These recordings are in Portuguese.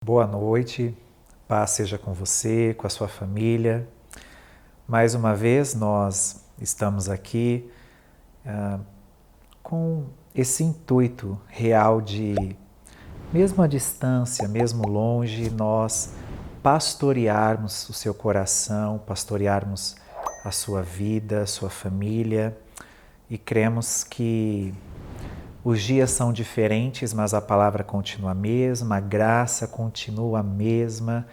Boa noite, paz seja com você, com a sua família. Mais uma vez nós estamos aqui com esse intuito real de, mesmo à distância, mesmo longe, nós pastorearmos o seu coração, pastorearmos a sua vida, a sua família, e cremos que os dias são diferentes, mas a palavra continua a mesma, a graça continua a mesma,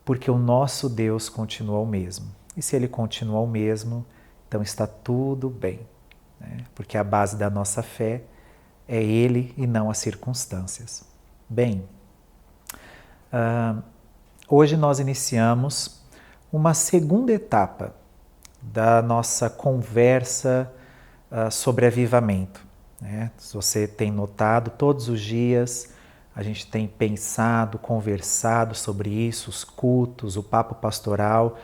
porque o nosso Deus continua o mesmo. E se Ele continua o mesmo, então está tudo bem, né? Porque a base da nossa fé é Ele e não as circunstâncias. Bem, hoje nós iniciamos uma segunda etapa da nossa conversa sobre avivamento. Se você tem notado, todos os dias a gente tem pensado, conversado sobre isso, os cultos, o papo pastoral,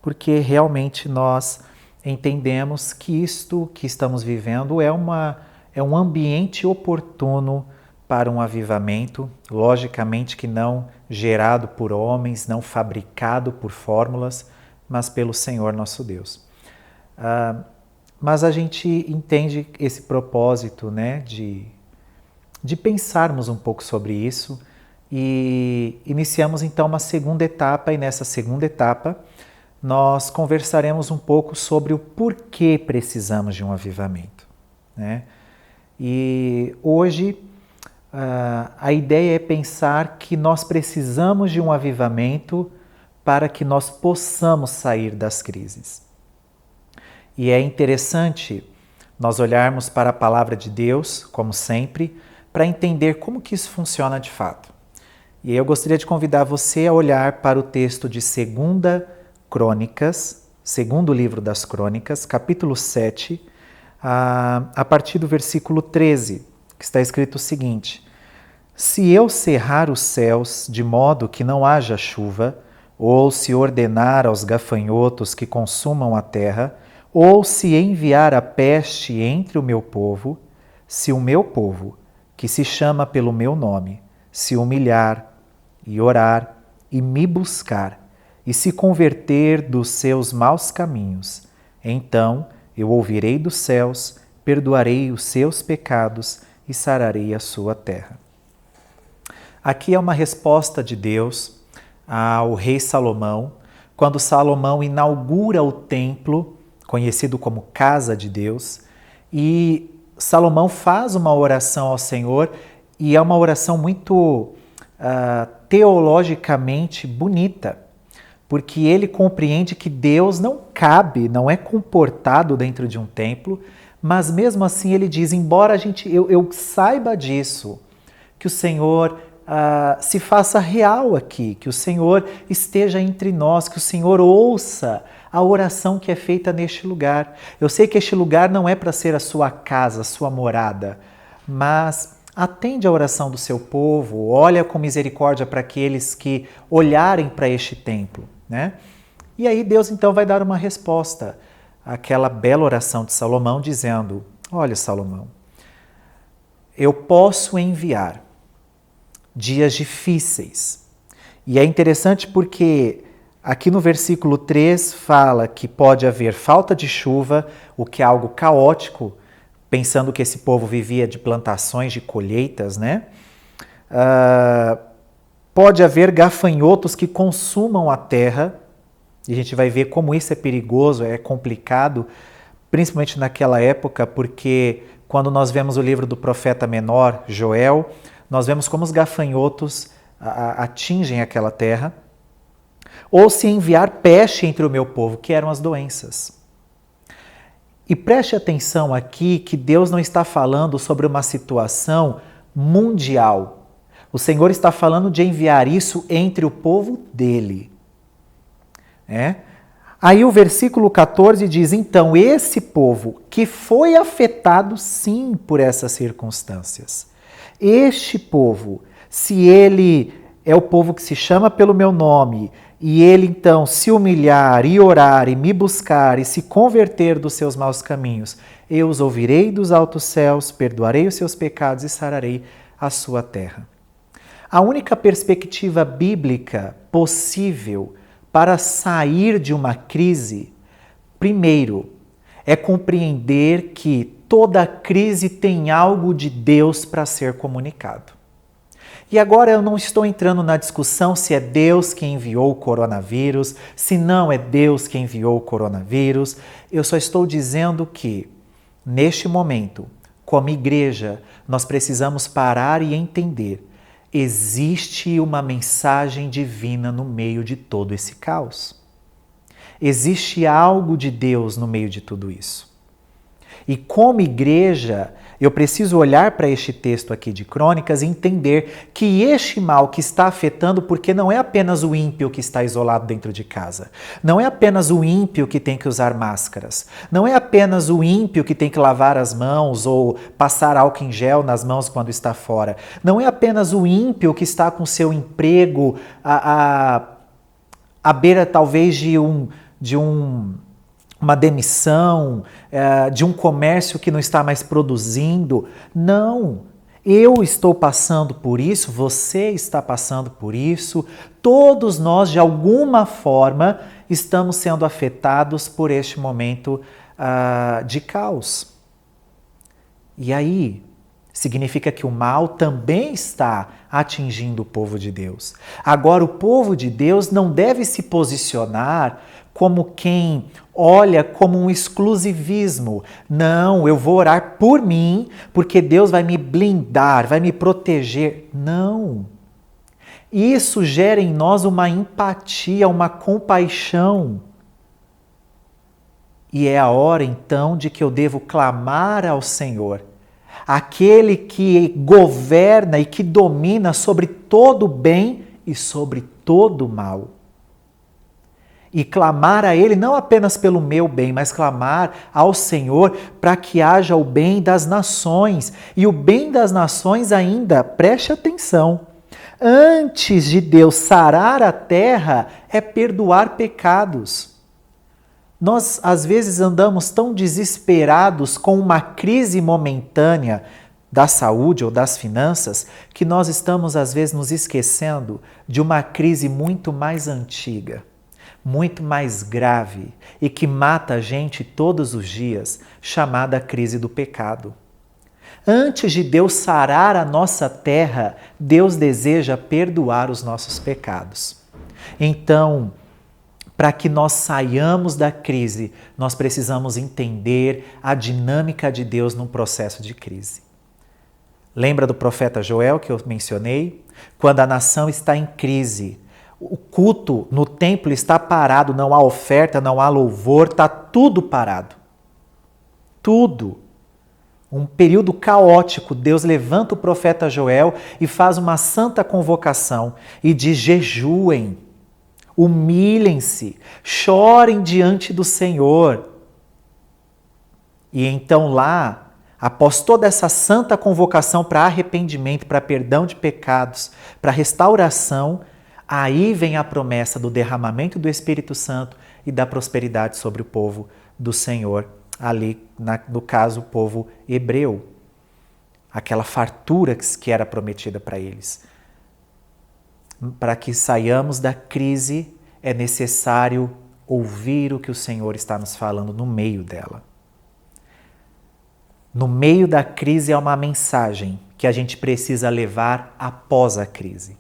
porque realmente nós entendemos que isto que estamos vivendo é um ambiente oportuno para um avivamento, logicamente que não gerado por homens, não fabricado por fórmulas, mas pelo Senhor nosso Deus. Mas a gente entende esse propósito, né, de pensarmos um pouco sobre isso e iniciamos então uma segunda etapa, e nessa segunda etapa nós conversaremos um pouco sobre o porquê precisamos de um avivamento, né? E hoje a ideia é pensar que nós precisamos de um avivamento para que nós possamos sair das crises. E é interessante nós olharmos para a palavra de Deus, como sempre, para entender como que isso funciona de fato. E eu gostaria de convidar você a olhar para o texto de 2 Crônicas, segundo livro das Crônicas, capítulo 7, a partir do versículo 13, que está escrito o seguinte: Se eu cerrar os céus de modo que não haja chuva, ou se ordenar aos gafanhotos que consumam a terra, ou se enviar a peste entre o meu povo, se o meu povo, que se chama pelo meu nome, se humilhar e orar e me buscar e se converter dos seus maus caminhos, então eu ouvirei dos céus, perdoarei os seus pecados e sararei a sua terra. Aqui é uma resposta de Deus ao rei Salomão, quando Salomão inaugura o templo, conhecido como Casa de Deus, e Salomão faz uma oração ao Senhor, e é uma oração muito teologicamente bonita, porque ele compreende que Deus não cabe, não é comportado dentro de um templo, mas mesmo assim ele diz, embora eu saiba disso, que o Senhor se faça real aqui, que o Senhor esteja entre nós, que o Senhor ouça a oração que é feita neste lugar. Eu sei que este lugar não é para ser a sua casa, a sua morada, mas atende a oração do seu povo, olha com misericórdia para aqueles que olharem para este templo, né? E aí Deus então vai dar uma resposta àquela bela oração de Salomão, dizendo: olha, Salomão, eu posso enviar dias difíceis. E é interessante porque aqui no versículo 3 fala que pode haver falta de chuva, o que é algo caótico, pensando que esse povo vivia de plantações, de colheitas, né? Pode haver gafanhotos que consumam a terra, e a gente vai ver como isso é perigoso, é complicado, principalmente naquela época, porque quando nós vemos o livro do profeta menor, Joel, nós vemos como os gafanhotos atingem aquela terra, ou se enviar peste entre o meu povo, que eram as doenças. E preste atenção aqui que Deus não está falando sobre uma situação mundial. O Senhor está falando de enviar isso entre o povo dele. Aí o versículo 14 diz, então esse povo que foi afetado sim por essas circunstâncias, este povo, se ele é o povo que se chama pelo meu nome, e ele então se humilhar e orar e me buscar e se converter dos seus maus caminhos, eu os ouvirei dos altos céus, perdoarei os seus pecados e sararei a sua terra. A única perspectiva bíblica possível para sair de uma crise, primeiro, é compreender que toda crise tem algo de Deus para ser comunicado. E agora eu não estou entrando na discussão se é Deus que enviou o coronavírus, se não é Deus que enviou o coronavírus. Eu só estou dizendo que, neste momento, como igreja, nós precisamos parar e entender: existe uma mensagem divina no meio de todo esse caos. Existe algo de Deus no meio de tudo isso. E como igreja, eu preciso olhar para este texto aqui de Crônicas e entender que este mal que está afetando, porque não é apenas o ímpio que está isolado dentro de casa, não é apenas o ímpio que tem que usar máscaras, não é apenas o ímpio que tem que lavar as mãos ou passar álcool em gel nas mãos quando está fora, não é apenas o ímpio que está com seu emprego à beira talvez de uma demissão, de um comércio que não está mais produzindo. Não, eu estou passando por isso, você está passando por isso, todos nós de alguma forma estamos sendo afetados por este momento de caos. E aí, significa que o mal também está atingindo o povo de Deus. Agora, o povo de Deus não deve se posicionar como quem olha como um exclusivismo. Não, eu vou orar por mim, porque Deus vai me blindar, vai me proteger. Não. Isso gera em nós uma empatia, uma compaixão. E é a hora, então, de que eu devo clamar ao Senhor, aquele que governa e que domina sobre todo o bem e sobre todo o mal. E clamar a Ele não apenas pelo meu bem, mas clamar ao Senhor para que haja o bem das nações. E o bem das nações ainda, preste atenção, antes de Deus sarar a terra, é perdoar pecados. Nós, às vezes, andamos tão desesperados com uma crise momentânea da saúde ou das finanças, que nós estamos, às vezes, nos esquecendo de uma crise muito mais antiga, muito mais grave e que mata a gente todos os dias, chamada crise do pecado. Antes de Deus sarar a nossa terra, Deus deseja perdoar os nossos pecados. Então, para que nós saiamos da crise, nós precisamos entender a dinâmica de Deus num processo de crise. Lembra do profeta Joel que eu mencionei? Quando a nação está em crise, o culto no templo está parado, não há oferta, não há louvor, está tudo parado. Tudo. Um período caótico, Deus levanta o profeta Joel e faz uma santa convocação e diz: jejuem, humilhem-se, chorem diante do Senhor. E então lá, após toda essa santa convocação para arrependimento, para perdão de pecados, para restauração, aí vem a promessa do derramamento do Espírito Santo e da prosperidade sobre o povo do Senhor, ali, no caso, o povo hebreu. Aquela fartura que era prometida para eles. Para que saiamos da crise, é necessário ouvir o que o Senhor está nos falando no meio dela. No meio da crise há uma mensagem que a gente precisa levar após a crise.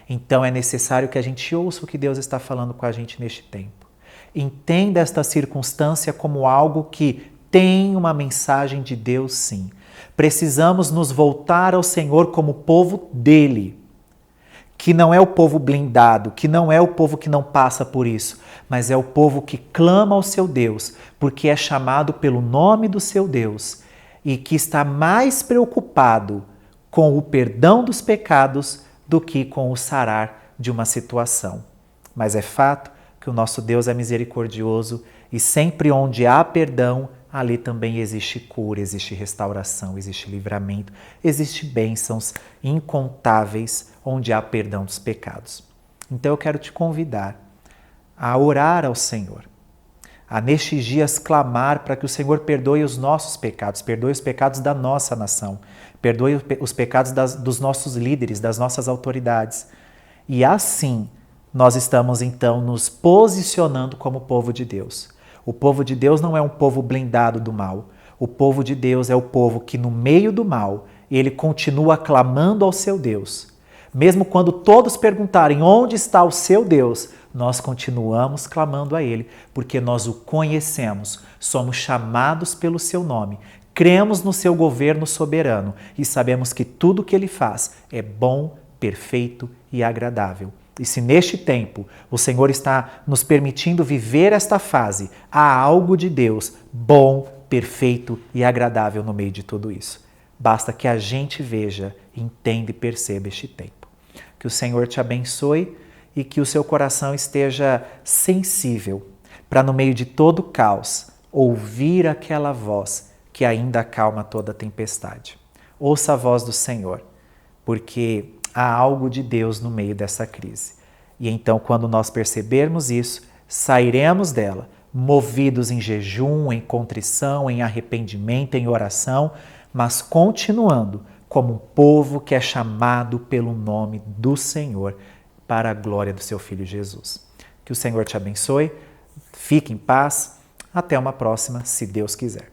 Então é necessário que a gente ouça o que Deus está falando com a gente neste tempo. Entenda esta circunstância como algo que tem uma mensagem de Deus, sim. Precisamos nos voltar ao Senhor como povo dele, que não é o povo blindado, que não é o povo que não passa por isso, mas é o povo que clama ao seu Deus, porque é chamado pelo nome do seu Deus e que está mais preocupado com o perdão dos pecados do que com o sarar de uma situação. Mas é fato que o nosso Deus é misericordioso e sempre onde há perdão, ali também existe cura, existe restauração, existe livramento, existe bênçãos incontáveis onde há perdão dos pecados. Então eu quero te convidar a orar ao Senhor, a nestes dias clamar para que o Senhor perdoe os nossos pecados, perdoe os pecados da nossa nação, perdoe os pecados dos nossos líderes, das nossas autoridades. E assim, nós estamos então nos posicionando como povo de Deus. O povo de Deus não é um povo blindado do mal. O povo de Deus é o povo que no meio do mal, ele continua clamando ao seu Deus. Mesmo quando todos perguntarem onde está o seu Deus, nós continuamos clamando a Ele, porque nós o conhecemos, somos chamados pelo seu nome, cremos no seu governo soberano e sabemos que tudo o que Ele faz é bom, perfeito e agradável. E se neste tempo o Senhor está nos permitindo viver esta fase, há algo de Deus bom, perfeito e agradável no meio de tudo isso. Basta que a gente veja, entenda e perceba este tempo. Que o Senhor te abençoe e que o seu coração esteja sensível para, no meio de todo o caos, ouvir aquela voz que ainda acalma toda a tempestade. Ouça a voz do Senhor, porque há algo de Deus no meio dessa crise. E então, quando nós percebermos isso, sairemos dela, movidos em jejum, em contrição, em arrependimento, em oração, mas continuando como um povo que é chamado pelo nome do Senhor para a glória do seu Filho Jesus. Que o Senhor te abençoe, fique em paz, até uma próxima, se Deus quiser.